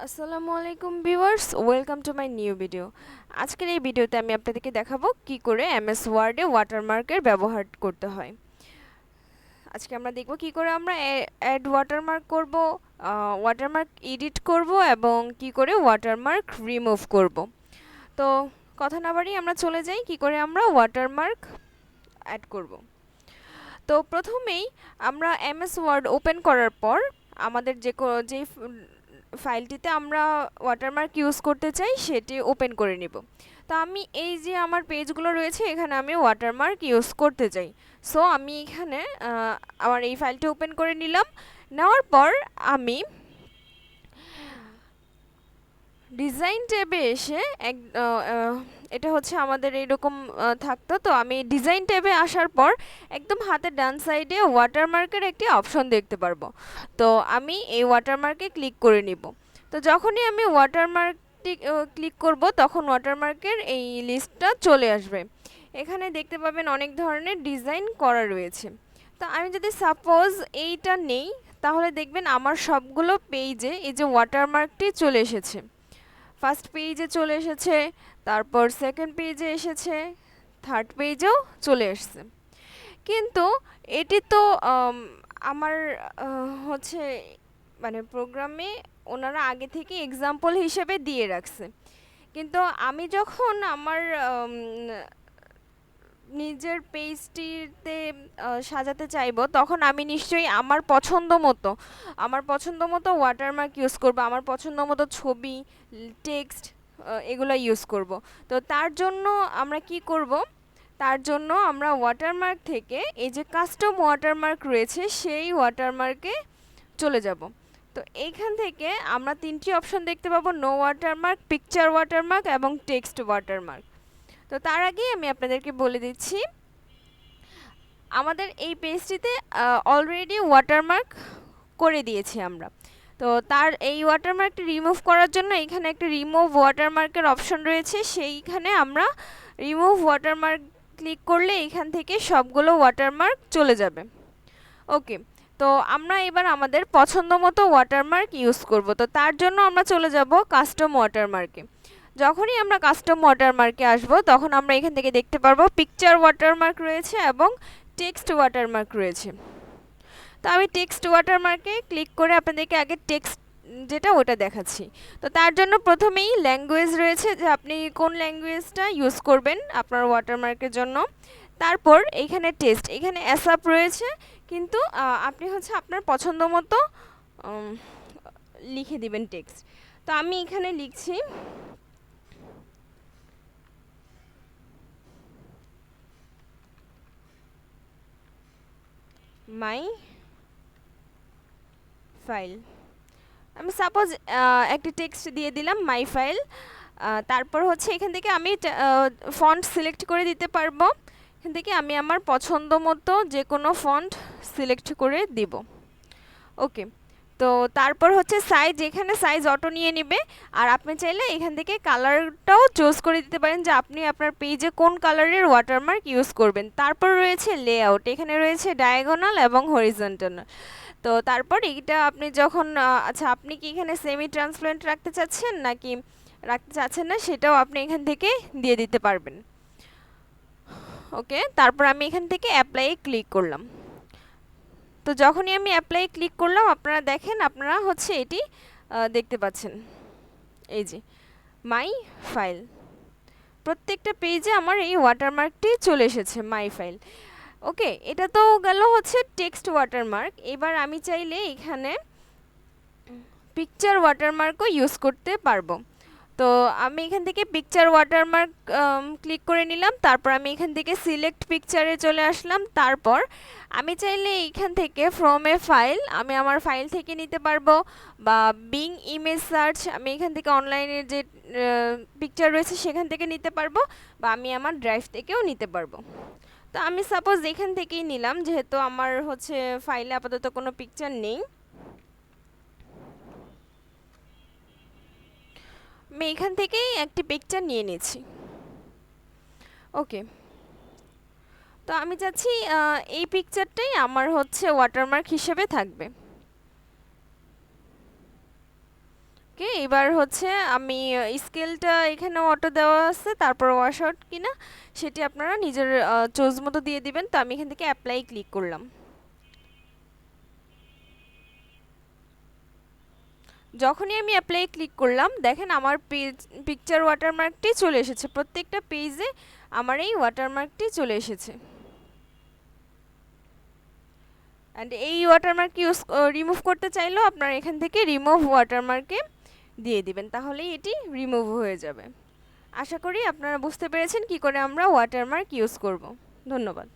আসসালামু আলাইকুম viewers, welcome to my new video. আজকের এই ভিডিওতে আমি আপনাদেরকে দেখাবো কি করে এমএস ওয়ার্ডে ওয়াটারমার্কের ব্যবহার করতে হয়। আজকে আমরা দেখব কি করে আমরা অ্যাড ওয়াটারমার্ক করব, ওয়াটারমার্ক এডিট করব এবং কি করে ওয়াটারমার্ক রিমুভ করব। তো কথা না বাড়িয়ে আমরা চলে যাই কি করে আমরা ওয়াটারমার্ক অ্যাড করব। তো প্রথমেই আমরা এমএস ওয়ার্ড ওপেন করার পর আমাদের যেই ফাইলটিতে আমরা ওয়াটারমার্ক ইউজ করতে চাই সেটি ওপেন করে নিব। তো আমি এই যে আমার পেজগুলো রয়েছে এখানে আমি ওয়াটারমার্ক ইউজ করতে চাই। সো আমি এখানে আমার এই ফাইলটি ওপেন করে নিলাম। নেওয়ার পর আমি ডিজাইন ট্যাবে এসে এটা হচ্ছে আমাদের এইরকম থাকতো। তো আমি ডিজাইন ট্যাবে আসার পর একদম হাতের ডান সাইডে ওয়াটারমার্কের একটি অপশন দেখতে পারবো। তো আমি এই ওয়াটারমার্কে ক্লিক করে নিব। তো যখনই আমি ওয়াটারমার্কটি ক্লিক করব তখন ওয়াটারমার্কের এই লিস্টটা চলে আসবে। এখানে দেখতে পাবেন অনেক ধরনের ডিজাইন করা রয়েছে। তো আমি যদি সাপোজ এইটা নেই তাহলে দেখবেন আমার সবগুলো পেজে এই যে ওয়াটারমার্কটি চলে এসেছে। ফার্স্ট পেজে চলে এসেছে, তারপর সেকেন্ড পেজে এসেছে, থার্ড পেজেও চলে এসেছে। কিন্তু এটি তো আমার হচ্ছে মানে প্রোগ্রামে ওনারা আগে থেকে এক্সাম্পল হিসেবে দিয়ে রাখছে। কিন্তু আমি যখন আমার নিজের পেজটিতে সাজাতে চাইবো তখন আমি নিশ্চয়ই আমার পছন্দ মতো ওয়াটারমার্ক ইউজ করব, আমার পছন্দ মতো ছবি, টেক্সট এগুলো ইউজ করব। তো তার জন্য আমরা কি করব, তার জন্য আমরা ওয়াটারমার্ক থেকে এই যে কাস্টম ওয়াটারমার্ক রয়েছে সেই ওয়াটারমার্কে চলে যাব। তো এইখান থেকে আমরা তিনটি অপশন দেখতে পাবো, নো ওয়াটারমার্ক, পিকচার ওয়াটারমার্ক এবং টেক্সট ওয়াটারমার্ক। তো তার আগে আমি আপনাদেরকে বলে দিচ্ছি আমাদের এই পেজটিতে অলরেডি ওয়াটারমার্ক করে দিয়েছি আমরা। তো তার এই ওয়াটারমার্কটি রিমুভ করার জন্য এখানে একটা রিমুভ ওয়াটারমার্কের অপশন রয়েছে, সেইখানে আমরা রিমুভ ওয়াটারমার্ক ক্লিক করলে এখান থেকে সবগুলো ওয়াটারমার্ক চলে যাবে। ওকে, তো আমরা এবার আমাদের পছন্দ মতো ওয়াটারমার্ক ইউজ করব। তো তার জন্য আমরা চলে যাব কাস্টম ওয়াটারমার্কে। যখনই আমরা কাস্টম ওয়াটারমার্কে আসব তখন আমরা এখান থেকে দেখতে পারবো পিকচার ওয়াটারমার্ক রয়েছে এবং টেক্সট ওয়াটারমার্ক রয়েছে। তো আমি টেক্সট ওয়াটারমার্কে ক্লিক করে আপনাদেরকে আগে টেক্সট যেটা ওটা দেখাচ্ছি। তো তার জন্য প্রথমেই ল্যাঙ্গুয়েজ রয়েছে যে আপনি কোন ল্যাঙ্গুয়েজটা ইউজ করবেন আপনার ওয়াটারমার্কের জন্য। তারপর এইখানে টেক্সট, এখানে অ্যাসাপ রয়েছে, কিন্তু আপনি হচ্ছে আপনার পছন্দ মতো লিখে দিবেন টেক্সট। তো আমি এখানে লিখছি মাই ফাইল। আমি সাপোজ একটি টেক্সট দিয়ে দিলাম মাই ফাইল। তারপর হচ্ছে এখান থেকে আমি ফন্ট সিলেক্ট করে দিতে পারবো। এখান থেকে আমি আমার পছন্দ মতো যে কোনো ফন্ট সিলেক্ট করে দিব। ওকে, তো তারপর হচ্ছে সাইজ, এখানে সাইজ অটো নিয়ে নেবে। আর আপনি চাইলে এখান থেকে কালারটাও চুজ করে দিতে পারেন যে আপনি আপনার পেজে কোন কালারের ওয়াটারমার্ক ইউজ করবেন। তারপর রয়েছে লেআউট, এখানে রয়েছে ডায়াগোনাল এবং হরিজন্টাল। তো তারপর এইটা আপনি যখন আচ্ছা আপনি কি এখানে সেমি ট্রান্সপারেন্ট রাখতে চাচ্ছেন নাকি রাখতে চাচ্ছেন না সেটাও আপনি এখান থেকে দিয়ে দিতে পারবেন। ওকে, তারপর আমি এখান থেকে অ্যাপ্লাই ক্লিক করলাম। তো যখনই আমি অ্যাপ্লাই ক্লিক করলাম আপনারা দেখেন, আপনারা হচ্ছে এটি দেখতে পাচ্ছেন, এই যে মাই ফাইল। প্রত্যেকটা পেজে আমার এই ওয়াটারমার্কটি চলে এসেছে মাই ফাইল। ওকে, এটা তো গেল হচ্ছে টেক্সট ওয়াটারমার্ক। এবার আমি চাইলে এখানে পিকচার ওয়াটারমার্কও ইউজ করতে পারবো। তো আমি এখান থেকে পিকচার ওয়াটারমার্ক ক্লিক করে নিলাম। তারপর আমি এখান থেকে সিলেক্ট পিকচারে চলে আসলাম। তারপর আমি চাইলে এইখান থেকে ফ্রম এ ফাইল আমি আমার ফাইল থেকে নিতে পারবো, বা বিং ইমেজ সার্চ আমি এখান থেকে অনলাইনের যে পিকচার রয়েছে সেখান থেকে নিতে পারবো, বা আমি আমার ড্রাইভ থেকেও নিতে পারবো। তো আমি সাপোজ এখান থেকেই নিলাম, যেহেতু আমার হচ্ছে ফাইলে আপাতত কোনো পিকচার নেই। আমি এখান থেকেই একটি পিকচার নিয়ে নিয়েছি। ওকে, তো আমি চাচ্ছি এই পিকচারটাই আমার হচ্ছে ওয়াটারমার্ক হিসেবে থাকবে। ওকে, এবার হচ্ছে আমি স্কেলটা এখানে অটো দেওয়া আছে, তারপর ওয়াশ আউট কিনা সেটি আপনারা নিজের চয়েস মতো দিয়ে দিবেন। তো আমি এখান থেকে অ্যাপ্লাই ক্লিক করলাম। যখনই আমি অ্যাপ্লাই ক্লিক করলাম, দেখেন আমার পিকচার ওয়াটারমার্কটি চলে এসেছে। প্রত্যেকটা পেজে আমার এই ওয়াটারমার্কটি চলে এসেছে। অ্যান্ড এই ওয়াটারমার্ক রিমুভ করতে চাইলেও আপনারা এখান থেকে রিমুভ ওয়াটারমার্কে দিয়ে দিবেন, তাহলেই এটি রিমুভ হয়ে যাবে। আশা করি আপনারা বুঝতে পেরেছেন কি করে আমরা ওয়াটারমার্ক ইউজ করব। ধন্যবাদ।